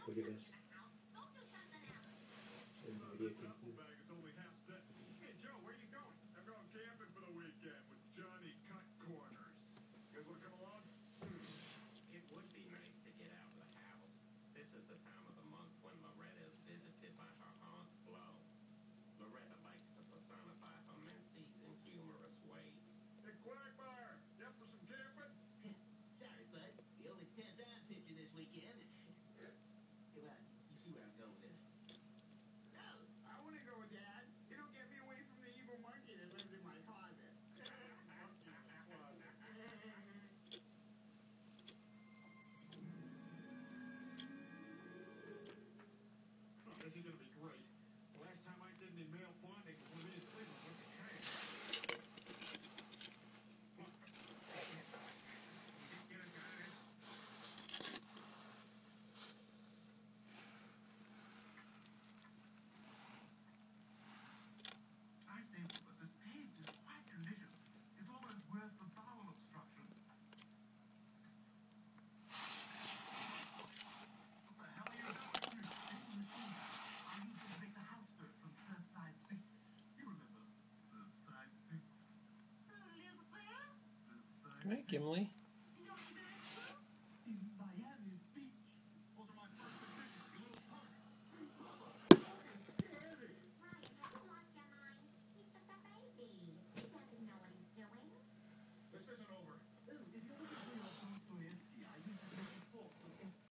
Look at this. There's the video taking. Hey Joe, where you going? I'm going camping for the weekend with Johnny Cut Corners. You guys want to come along? It would be nice to get out of the house. This is the time of the month when Loretta is visited by her Aunt Flo. Loretta likes to personify her menses in humorous ways. Hey Quagmire, you up for some camping? Sorry, bud. The only tent I'm pitching this weekend is... Come on, you see where I'm going with this. No, I want to go with Dad. It'll get me away from the evil monkey that lives in my closet. Oh, this is going to be great. The last time I did any male bonding was when me and Cleveland went to camp. Get it, guys. I think that this page is quite conditioned. It's almost worth the bowel obstruction. What the hell are you doing? I need to make the houseboat from Surfside 6. You remember? Surfside 6. Come here, Gimley.